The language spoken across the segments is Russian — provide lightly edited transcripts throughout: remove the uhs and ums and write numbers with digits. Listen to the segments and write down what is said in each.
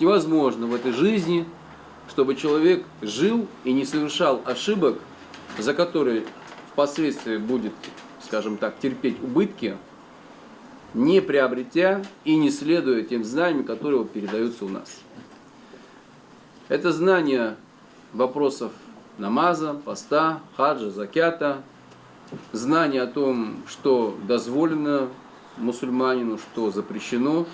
невозможно в этой жизни, чтобы человек жил и не совершал ошибок, за которые впоследствии будет, скажем так, терпеть убытки, не приобретя и не следуя тем знаниям, которые передаются у нас. Это знание вопросов намаза, поста, хаджа, закята, знание о том, что дозволено мусульманину, что запрещено.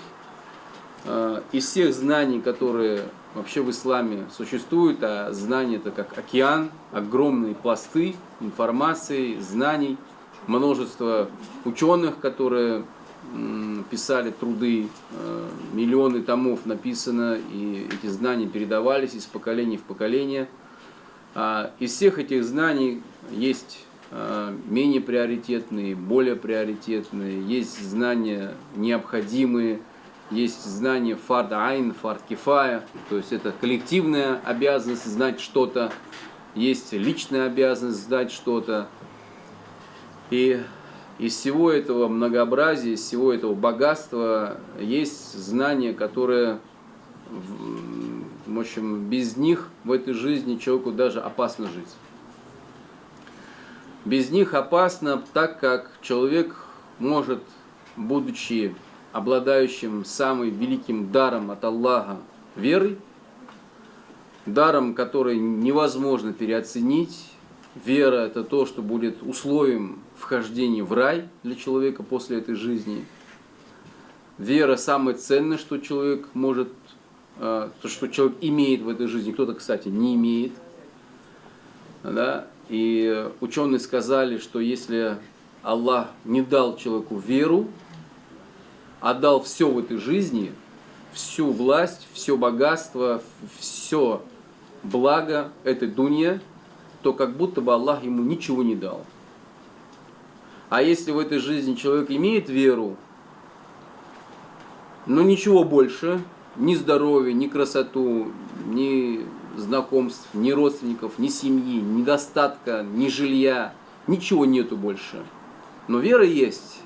Из всех знаний, которые вообще в исламе существуют, а знания это как океан, огромные пласты информации, знаний, множество ученых, которые писали труды, миллионы томов написано, и эти знания передавались из поколения в поколение. Из всех этих знаний есть менее приоритетные, более приоритетные, есть знания необходимые, есть знания фард айн, фард кифая, то есть это коллективная обязанность знать что-то, есть личная обязанность знать что-то. И из всего этого многообразия, из всего этого богатства есть знания, которые, в общем, без них в этой жизни человеку даже опасно жить. Без них опасно, так как человек может, будучи обладающим самым великим даром от Аллаха, верой, даром, который невозможно переоценить. Вера – это то, что будет условием вхождения в рай для человека после этой жизни. Вера – самое ценное, что человек может, то, что человек имеет в этой жизни, кто-то, кстати, не имеет. Да? И ученые сказали, что если Аллах не дал человеку веру, а дал все в этой жизни, всю власть, все богатство, все благо этой дуньи, то как будто бы Аллах ему ничего не дал. А если в этой жизни человек имеет веру, но ничего больше, ни здоровья, ни красоту, ни знакомств, ни родственников, ни семьи, ни достатка, ни жилья, ничего нету больше, но вера есть,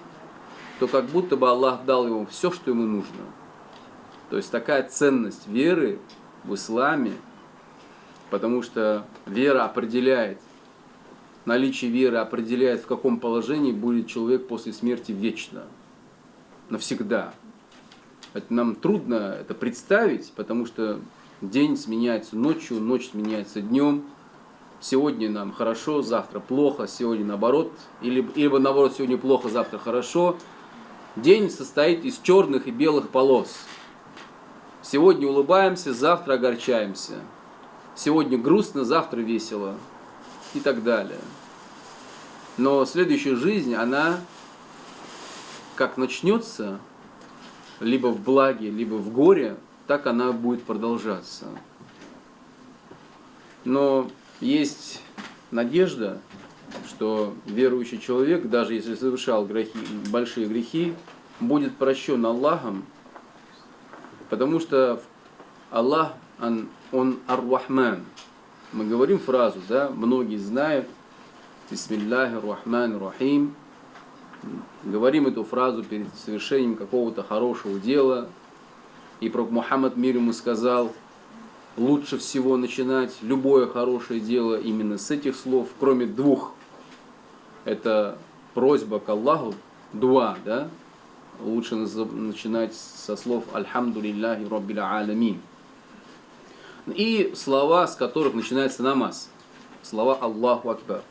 то как будто бы Аллах дал ему все, что ему нужно. То есть такая ценность веры в исламе, потому что вера определяет, наличие веры определяет, в каком положении будет человек после смерти вечно, навсегда. Это нам трудно это представить, потому что день сменяется ночью, ночь сменяется днем. Сегодня нам хорошо, завтра плохо, сегодня наоборот, либо наоборот, сегодня плохо, завтра хорошо. День состоит из черных и белых полос. Сегодня улыбаемся, завтра огорчаемся. Сегодня грустно, завтра весело. И так далее. Но следующая жизнь, она как начнется, либо в благе, либо в горе, так она будет продолжаться. Но есть надежда, что верующий человек, даже если совершал большие грехи, будет прощен Аллахом, потому что Аллах, Он Ар-Рахман. Мы говорим фразу, да, многие знают, Бисмиллахи Ар-Рахман Ар-Рахим. Говорим эту фразу перед совершением какого-то хорошего дела. И пророк Мухаммад мир ему сказал, лучше всего начинать любое хорошее дело именно с этих слов, кроме двух. Это просьба к Аллаху, дуа, да? Лучше начинать со слов «Альхамду лилляхи Раббил Аламин». И слова, с которых начинается намаз. Слова «Аллаху Акбар».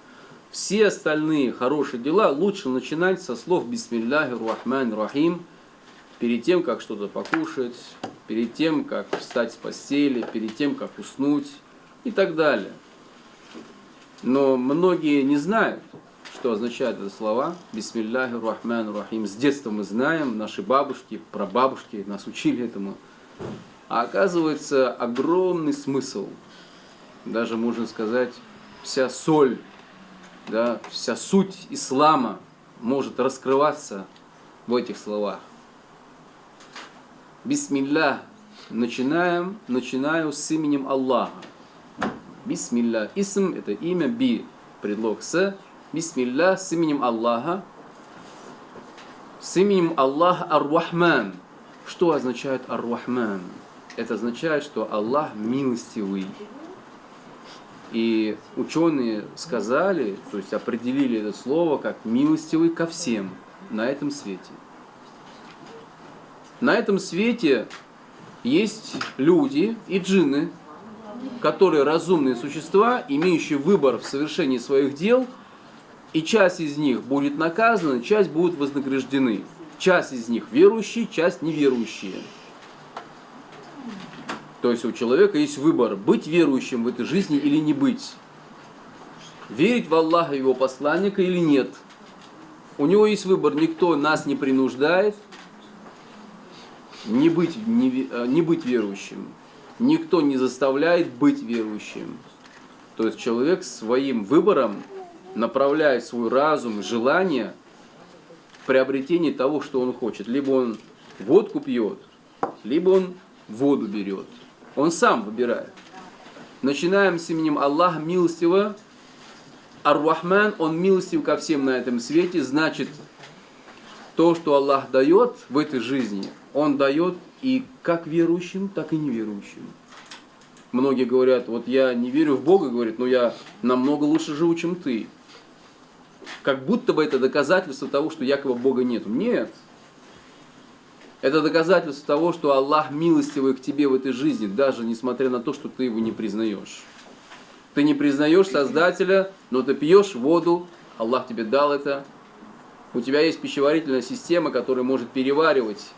Все остальные хорошие дела лучше начинать со слов «Бисмилляхи Рахман Рахим», перед тем, как что-то покушать, перед тем, как встать с постели, перед тем, как уснуть и так далее. Но многие не знают, что означают эти слова «Бисмилляхи Рахман Рахим». С детства мы знаем, наши бабушки, прабабушки нас учили этому. А оказывается, огромный смысл, даже можно сказать, вся соль, да, вся суть ислама может раскрываться в этих словах. Бисмилля, начинаю с именем Аллаха. Бисмилля, исм это имя, би, предлог с. Бисмилля, с именем Аллаха. С именем Аллаха Ар-Рахман. Что означает Ар-Рахман? это означает, что Аллах милостивый. И ученые сказали, то есть определили это слово как милостивый ко всем на этом свете. На этом свете есть люди и джинны, которые разумные существа, имеющие выбор в совершении своих дел, и часть из них будет наказана, часть будут вознаграждены. Часть из них верующие, часть неверующие. То есть у человека есть выбор, быть верующим в этой жизни или не быть. Верить в Аллаха и его посланника или нет. У него есть выбор, никто нас не принуждает не быть верующим. Никто не заставляет быть верующим. То есть человек своим выбором направляет свой разум и желание в приобретение того, что он хочет. Либо он водку пьет, либо он воду берет. Он сам выбирает. Начинаем с именем Аллаха милостивого. Ар-Рахман, он милостив ко всем на этом свете. Значит, то, что Аллах дает в этой жизни, он дает и как верующим, так и неверующим. Многие говорят, вот я не верю в Бога, говорят, но я намного лучше живу, чем ты. Как будто бы это доказательство того, что якобы Бога нету. Нет. Это доказательство того, что Аллах милостивый к тебе в этой жизни, даже несмотря на то, что ты его не признаешь. Ты не признаешь Создателя, но ты пьешь воду, Аллах тебе дал это. У тебя есть пищеварительная система, которая может переваривать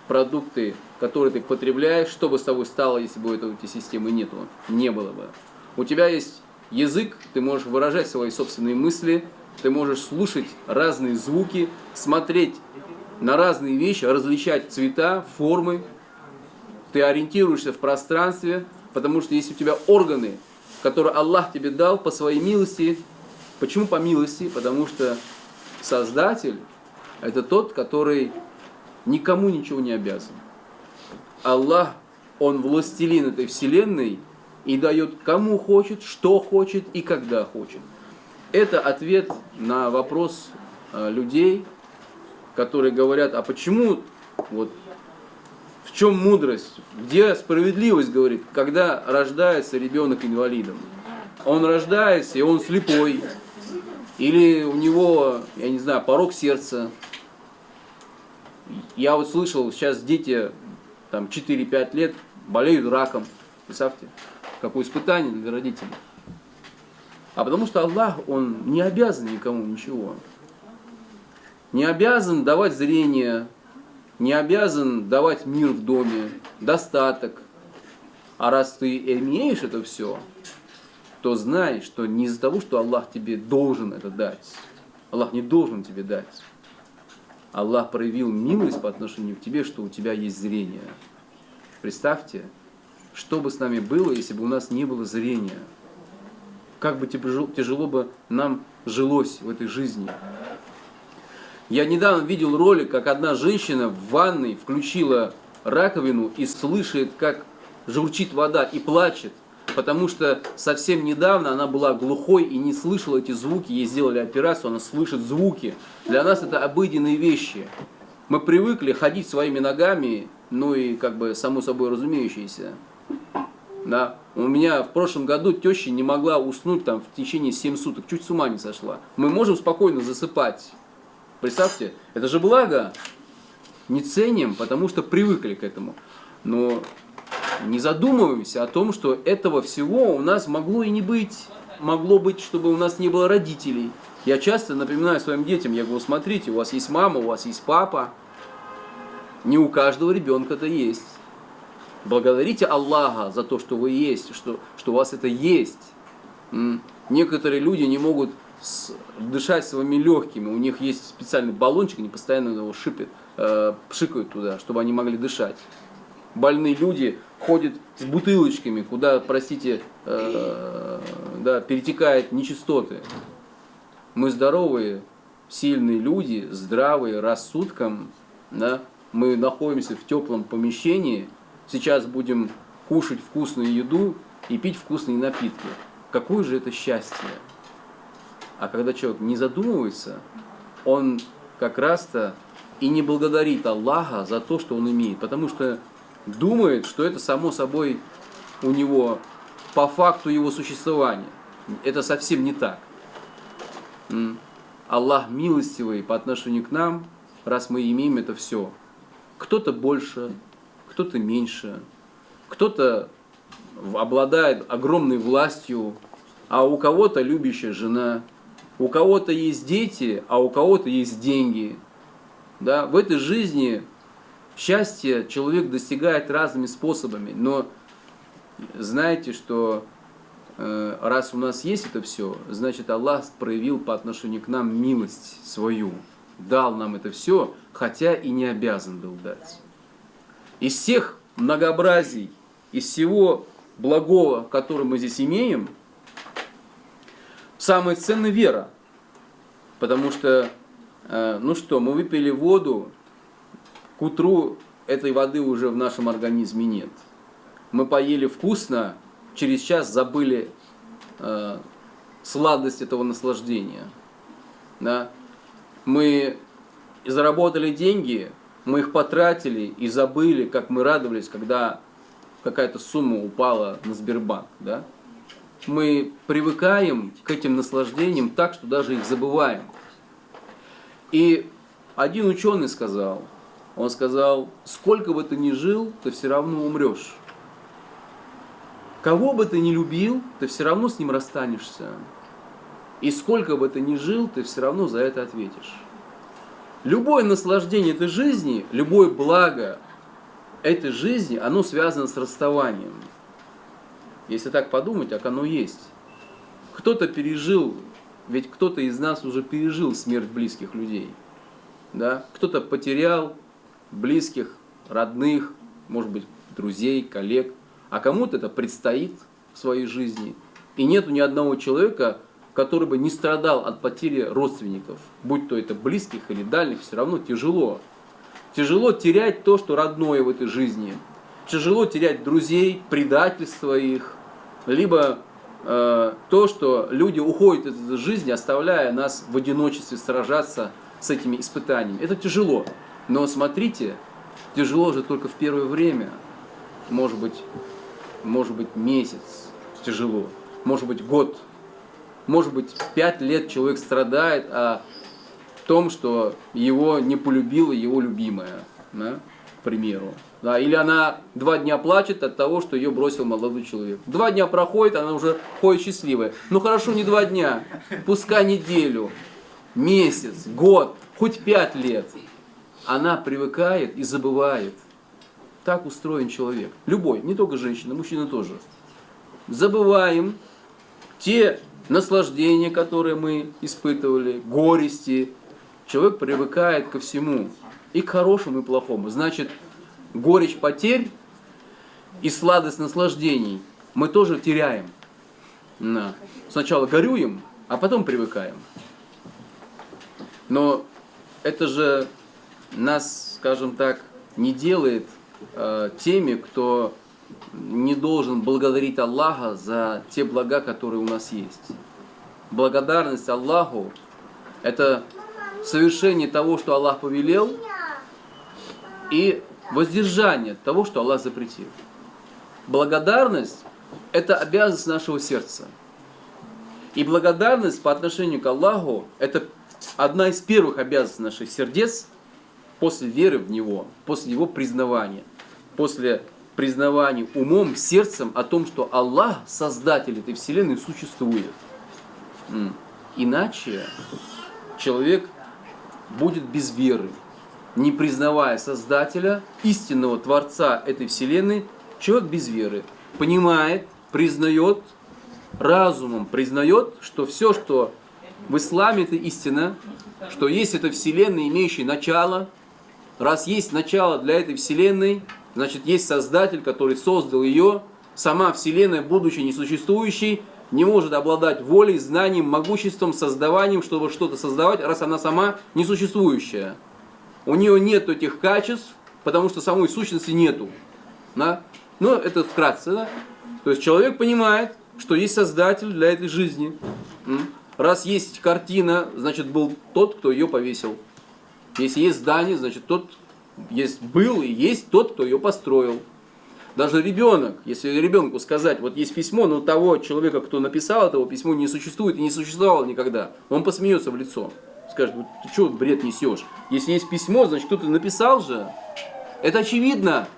продукты, которые ты потребляешь. Что бы с тобой стало, если бы этой системы нету? Не было бы. У тебя есть язык, ты можешь выражать свои собственные мысли, ты можешь слушать разные звуки, смотреть на разные вещи, различать цвета, формы. Ты ориентируешься в пространстве, потому что есть у тебя органы, которые Аллах тебе дал по своей милости. Почему по милости? Потому что Создатель – это тот, который никому ничего не обязан. Аллах, Он властелин этой вселенной и дает кому хочет, что хочет и когда хочет. Это ответ на вопрос людей, которые говорят, а почему, вот, в чем мудрость, где справедливость, говорит, когда рождается ребенок инвалидом. Он рождается, и он слепой, или у него, я не знаю, порок сердца. Я вот слышал, сейчас дети там 4-5 лет болеют раком. Представьте, какое испытание для родителей. А потому что Аллах, Он не обязан никому ничего. Не обязан давать зрение, не обязан давать мир в доме, достаток. А раз ты имеешь это все, то знай, что не из-за того, что Аллах тебе должен это дать. Аллах не должен тебе дать. Аллах проявил милость по отношению к тебе, что у тебя есть зрение. Представьте, что бы с нами было, если бы у нас не было зрения. Как бы тяжело бы нам жилось в этой жизни. Я недавно видел ролик, как одна женщина в ванной включила раковину и слышит, как журчит вода, и плачет, потому что совсем недавно она была глухой и не слышала эти звуки, ей сделали операцию, она слышит звуки. Для нас это обыденные вещи. Мы привыкли ходить своими ногами, ну и как бы само собой разумеющееся. Да. У меня в прошлом году теща не могла уснуть там в течение 7 суток, чуть с ума не сошла. Мы можем спокойно засыпать. Представьте, это же благо. Не ценим, потому что привыкли к этому. Но не задумываемся о том, что этого всего у нас могло и не быть. Могло быть, чтобы у нас не было родителей. Я часто напоминаю своим детям, я говорю, смотрите, у вас есть мама, у вас есть папа. Не у каждого ребенка это есть. Благодарите Аллаха за то, что вы есть, что у вас это есть. Некоторые люди не могут дышать своими легкими. У них есть специальный баллончик, они постоянно его пшикают туда, чтобы они могли дышать. Больные люди ходят с бутылочками, куда, простите, перетекают нечистоты. Мы здоровые, сильные люди, здравые, рассудком. Да? Мы находимся в теплом помещении. Сейчас будем кушать вкусную еду и пить вкусные напитки. Какое же это счастье! А когда человек не задумывается, он как раз-то и не благодарит Аллаха за то, что он имеет. Потому что думает, что это само собой у него по факту его существования. Это совсем не так. Аллах милостивый по отношению к нам, раз мы имеем это все. Кто-то больше, кто-то меньше, кто-то обладает огромной властью, а у кого-то любящая жена, у кого-то есть дети, а у кого-то есть деньги. Да? В этой жизни счастье человек достигает разными способами, но знаете, что раз у нас есть это все, значит Аллах проявил по отношению к нам милость свою, дал нам это все, хотя и не обязан был дать. Из всех многообразий, из всего благого, которое мы здесь имеем, самое ценное вера. Потому что, мы выпили воду, к утру этой воды уже в нашем организме нет. Мы поели вкусно, через час забыли сладость этого наслаждения. Да? Мы заработали деньги, мы их потратили и забыли, как мы радовались, когда какая-то сумма упала на Сбербанк. Да? Мы привыкаем к этим наслаждениям так, что даже их забываем. И один ученый сказал, сколько бы ты ни жил, ты все равно умрешь. Кого бы ты ни любил, ты все равно с ним расстанешься. И сколько бы ты ни жил, ты все равно за это ответишь. Любое наслаждение этой жизни, любое благо этой жизни, оно связано с расставанием. Если так подумать, так оно есть. Кто-то пережил, ведь кто-то из нас уже пережил смерть близких людей. Да? Кто-то потерял близких, родных, может быть, друзей, коллег. А кому-то это предстоит в своей жизни. И нету ни одного человека, который бы не страдал от потери родственников. Будь то это близких или дальних, все равно тяжело. Тяжело терять то, что родное в этой жизни. Тяжело терять друзей, предательство их. Либо то, что люди уходят из этой жизни, оставляя нас в одиночестве сражаться с этими испытаниями. Это тяжело. Но смотрите, тяжело же только в первое время. Может быть месяц тяжело, может быть год, может быть 5 лет человек страдает о том, что его не полюбила его любимая, да, к примеру. Да, или она 2 дня плачет от того, что ее бросил молодой человек. 2 дня проходит, она уже ходит счастливая. Ну хорошо, не 2 дня, пускай неделю, месяц, год, хоть 5 лет. Она привыкает и забывает. Так устроен человек. Любой, не только женщина, мужчина тоже. Забываем те наслаждения, которые мы испытывали, горести. Человек привыкает ко всему. И к хорошему, и к плохому. Значит, горечь потерь и сладость наслаждений мы тоже теряем. Да. Сначала горюем, а потом привыкаем. Но это же нас, скажем так, не делает теми, кто не должен благодарить Аллаха за те блага, которые у нас есть. Благодарность Аллаху – это совершение того, что Аллах повелел, и воздержание от того, что Аллах запретил. Благодарность – это обязанность нашего сердца. И благодарность по отношению к Аллаху – это одна из первых обязанностей наших сердец после веры в Него, после Его признавания, после признавания умом, сердцем о том, что Аллах, Создатель этой Вселенной, существует. Иначе человек будет без веры, не признавая Создателя, истинного Творца этой Вселенной, человек без веры понимает, признает, разумом признает, что все, что в исламе, это истина, что есть эта Вселенная, имеющая начало. Раз есть начало для этой Вселенной, значит есть Создатель, который создал ее. Сама Вселенная, будучи несуществующей, не может обладать волей, знанием, могуществом, создаванием, чтобы что-то создавать, раз она сама несуществующая. У нее нет этих качеств, потому что самой сущности нету. Да? Ну, это вкратце. Да? То есть человек понимает, что есть Создатель для этой жизни. Раз есть картина, значит был тот, кто ее повесил. Если есть здание, значит тот, был и есть тот, кто ее построил. Даже ребенок, если ребенку сказать, вот есть письмо, но того человека, кто написал это письмо, не существует и не существовало никогда, он посмеется в лицо. Скажет: ты что бред несешь? Если есть письмо, значит кто-то написал же. Это очевидно.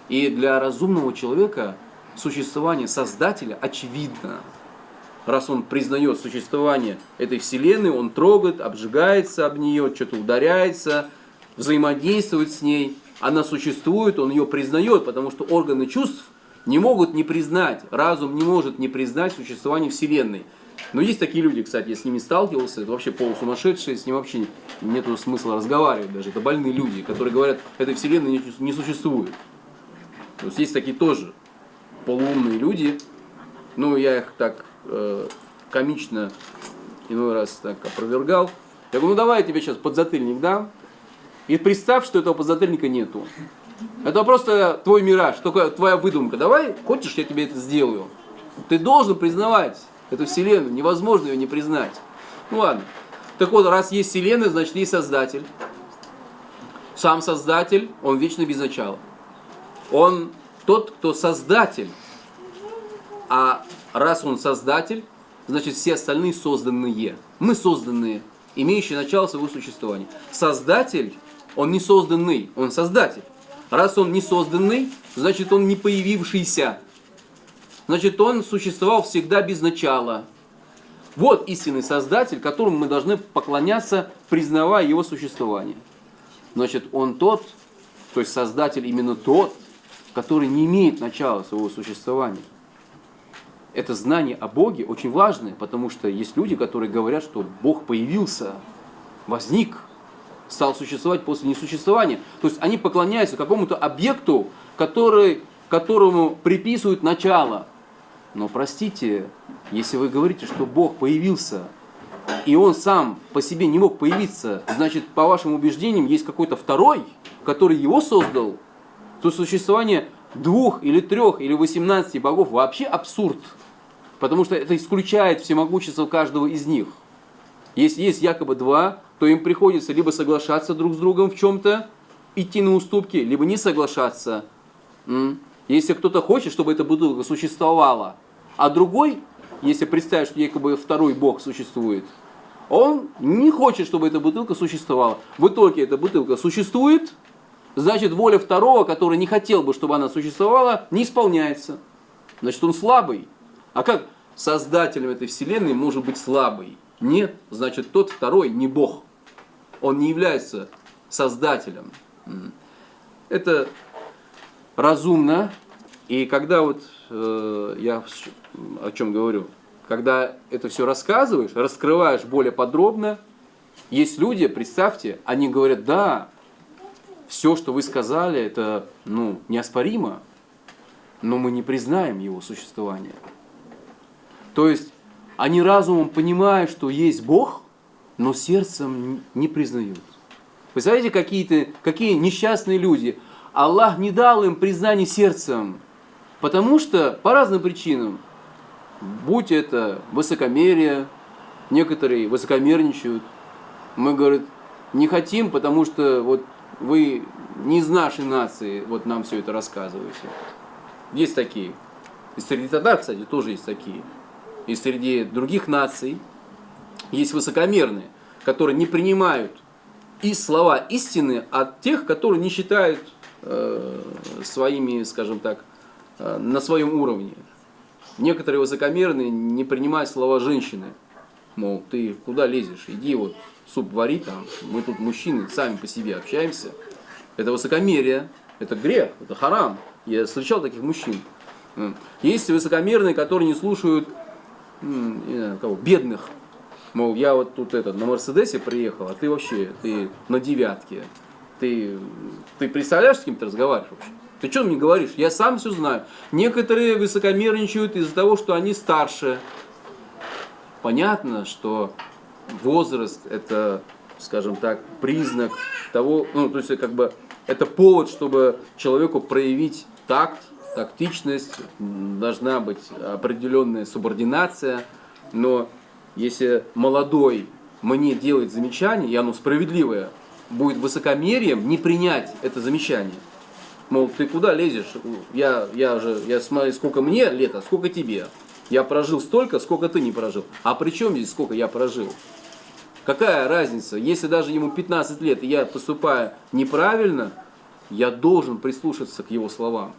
И для разумного человека существование Создателя очевидно. Раз он признает существование этой Вселенной, он трогает, обжигается об нее, что-то ударяется, взаимодействует с ней. Она существует, он ее признает, потому что органы чувств не могут не признать, разум не может не признать существование Вселенной. Но есть такие люди, кстати, я с ними сталкивался, это вообще полусумасшедшие, с ним вообще нет смысла разговаривать даже. Это больные люди, которые говорят, этой Вселенной не существует. То есть такие тоже полуумные люди, ну я их так комично иной раз так опровергал. Я говорю: ну давай я тебе сейчас подзатыльник дам, и представь, что этого подзатыльника нету. Это просто твой мираж, только твоя выдумка. Давай, хочешь, я тебе это сделаю. Ты должен признавать эту Вселенную, невозможно ее не признать. Ну ладно. Так вот, раз есть Вселенная, значит есть Создатель. Сам Создатель, он вечно без начала. Он тот, кто Создатель. А раз он Создатель, значит все остальные созданные. Мы созданные, имеющие начало своего существования. Создатель, он не созданный, он Создатель. Раз он не созданный, значит он не появившийся. Значит он существовал всегда без начала. Вот истинный Создатель, которому мы должны поклоняться, признавая его существование. Значит он тот, то есть Создатель именно тот, который не имеет начала своего существования. Это знание о Боге очень важное, потому что есть люди, которые говорят, что Бог появился, возник, стал существовать после несуществования. То есть они поклоняются какому-то объекту, которому приписывают начало. Но простите, если вы говорите, что Бог появился, и Он сам по себе не мог появиться, значит, по вашим убеждениям, есть какой-то второй, который его создал, то существование 2 или 3 или 18 богов вообще абсурд. Потому что это исключает всемогущество каждого из них. Если есть якобы 2, то им приходится либо соглашаться друг с другом в чем-то, идти на уступки, либо не соглашаться. Если кто-то хочет, чтобы эта бутылка существовала, а другой, если представить, что якобы второй бог существует, он не хочет, чтобы эта бутылка существовала. В итоге эта бутылка существует, значит воля второго, который не хотел бы, чтобы она существовала, не исполняется. Значит он слабый. А как создателем этой вселенной может быть слабый? Нет, значит тот второй не Бог. Он не является создателем. Это разумно. И когда вот я о чем говорю, когда это все рассказываешь, раскрываешь более подробно, есть люди, представьте, они говорят: да, все, что вы сказали, это неоспоримо, но мы не признаем его существование. То есть они разумом понимают, что есть Бог, но сердцем не признают. Представляете, какие несчастные люди. Аллах не дал им признание сердцем, потому что по разным причинам. Будь это высокомерие, некоторые высокомерничают. Мы, говорят, не хотим, потому что вот вы не из нашей нации вот нам все это рассказываете. Есть такие. И среди татар, кстати, тоже есть такие. И среди других наций есть высокомерные, которые не принимают и слова истины от тех, которые не считают своими, скажем так, на своем уровне. Некоторые высокомерные не принимают слова женщины. Мол, ты куда лезешь? Иди вот суп вари там. Мы тут мужчины сами по себе общаемся. Это высокомерие, это грех, это харам. Я встречал таких мужчин. Есть высокомерные, которые не слушают бедных. Мол, я вот тут на Мерседесе приехал, а ты вообще, ты на 9. Ты представляешь, с кем ты разговариваешь вообще? Ты что мне говоришь? Я сам все знаю. Некоторые высокомерничают из-за того, что они старше. Понятно, что возраст это, скажем так, признак того, то есть это повод, чтобы человеку проявить такт, тактичность, должна быть определенная субординация. Но если молодой мне делает замечание, и оно справедливое, будет высокомерием не принять это замечание. Мол, ты куда лезешь? Я смотрю, сколько мне лет, а сколько тебе. Я прожил столько, сколько ты не прожил. А при чем здесь сколько я прожил? Какая разница? Если даже ему 15 лет, и я поступаю неправильно, я должен прислушаться к его словам.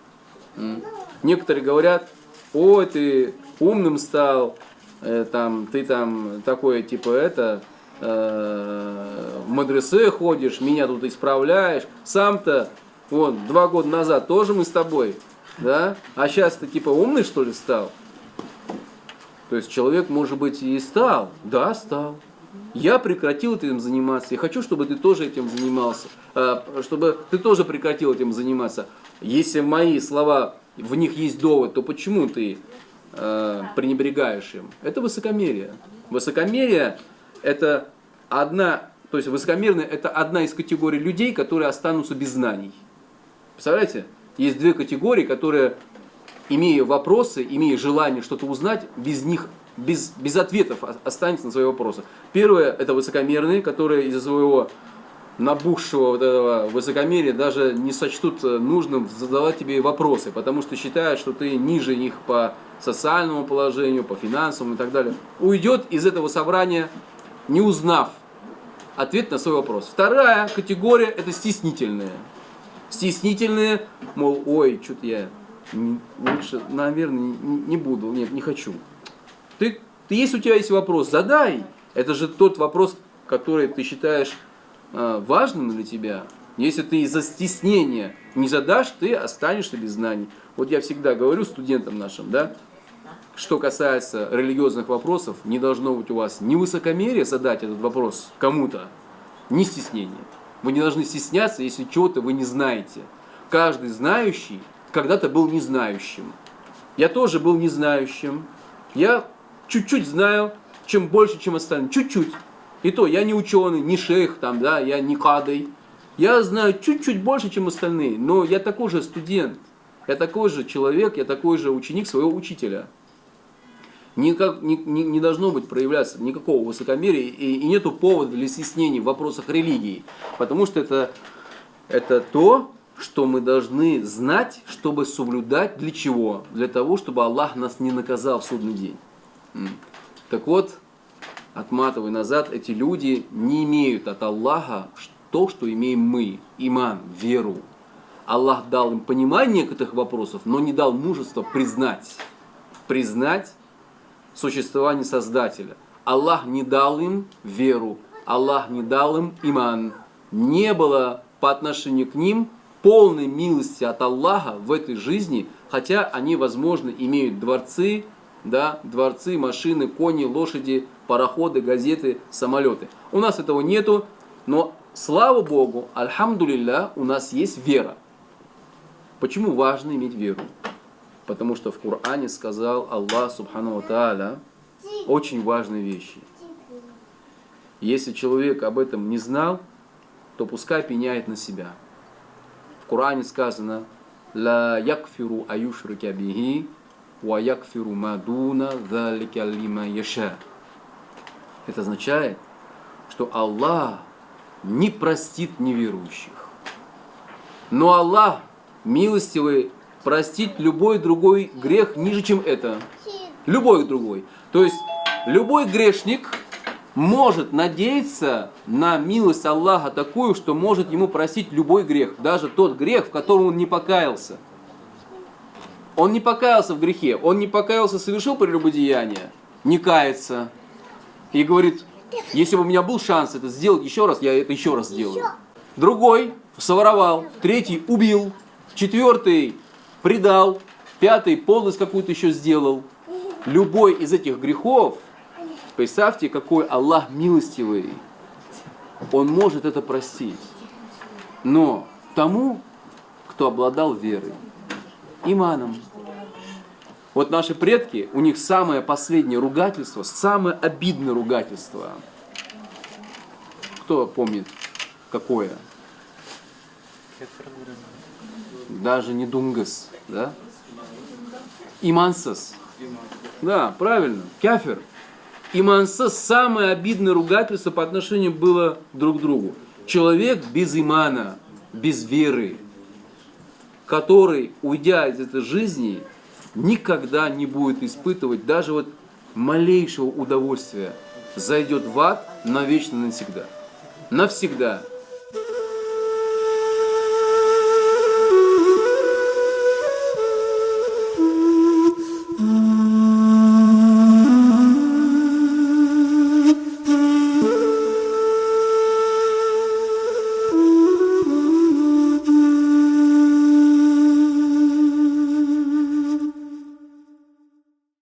Некоторые говорят: ой, ты умным стал, ты там такое, типа, в мадресе ходишь, меня тут исправляешь. Сам-то, вот, 2 года назад тоже мы с тобой, да? А сейчас ты, типа, умный, что ли, стал? То есть человек, может быть, и стал. Да, стал. Я прекратил этим заниматься. Я хочу, чтобы ты тоже этим занимался. Чтобы ты тоже прекратил этим заниматься. Если мои слова, в них есть довод, то почему ты пренебрегаешь им? Это высокомерие. Высокомерие это то есть высокомерные это одна из категорий людей, которые останутся без знаний. Представляете? Есть 2 категории, которые, имея вопросы, имея желание что-то узнать, без ответов останется на свои вопросы. Первое это высокомерные, которые из-за своего набухшего вот этого высокомерия даже не сочтут нужным задавать тебе вопросы, потому что считают, что ты ниже них по социальному положению, по финансовому и так далее. Уйдет из этого собрания, не узнав ответ на свой вопрос. Вторая категория это стеснительные. Стеснительные, мол, ой, что-то я лучше, наверное, не буду, нет, не хочу. Если у тебя есть вопрос, задай. Это же тот вопрос, который ты считаешь важным для тебя. Если ты из-за стеснения не задашь, ты останешься без знаний. Вот я всегда говорю студентам нашим, да, что касается религиозных вопросов, не должно быть у вас ни высокомерия задать этот вопрос кому-то, ни стеснения. Вы не должны стесняться, если чего-то вы не знаете. Каждый знающий когда-то был незнающим. Я тоже был незнающим. Я чуть-чуть знаю, чем больше, чем остальные. Чуть-чуть. И то, я не ученый, не шейх, там, да, я не кадый. Я знаю чуть-чуть больше, чем остальные. Но я такой же студент. Я такой же человек, я такой же ученик своего учителя. Не должно быть проявляться никакого высокомерия, и нету повода для стеснений в вопросах религии. Потому что это то, что мы должны знать, чтобы соблюдать. Для чего? Для того, чтобы Аллах нас не наказал в судный день. Так вот, отматывая назад, эти люди не имеют от Аллаха то, что имеем мы. Иман, веру. Аллах дал им понимание некоторых вопросов, но не дал мужества признать существование Создателя. Аллах не дал им веру. Аллах не дал им иман. Не было по отношению к ним полной милости от Аллаха в этой жизни, хотя они, возможно, имеют дворцы, да, дворцы, машины, кони, лошади, пароходы, газеты, самолеты. У нас этого нету, но слава Богу, альхамдулилля, у нас есть вера. Почему важно иметь веру? Потому что в Коране сказал Аллах Субхану ва Тааля очень важные вещи. Если человек об этом не знал, то пускай пеняет на себя. В Коране сказано: «Ла якфиру аюшрика бихи, ва якфиру мадуна залика лима яша». Это означает, что Аллах не простит неверующих. Но Аллах милостивый простить любой другой грех ниже, чем это. Любой другой. То есть любой грешник может надеяться на милость Аллаха такую, что может ему простить любой грех. Даже тот грех, в котором он не покаялся. Он не покаялся в грехе. Он не покаялся, совершил прелюбодеяние. Не кается. И говорит: если бы у меня был шанс это сделать еще раз, я это еще раз сделаю. Другой своровал. Третий убил. Четвертый предал, 5-й подлость какую-то еще сделал. Любой из этих грехов, представьте, какой Аллах милостивый, Он может это простить. Но тому, кто обладал верой, иманом. Вот наши предки, у них самое последнее ругательство, самое обидное ругательство. Кто помнит, какое? Даже не дунгас, да? Имансас. Да, правильно, кафир. Имансас — самое обидное ругательство по отношению было друг к другу. Человек без имана, без веры, который, уйдя из этой жизни, никогда не будет испытывать даже вот малейшего удовольствия, зайдет в ад навечно навсегда. Навсегда.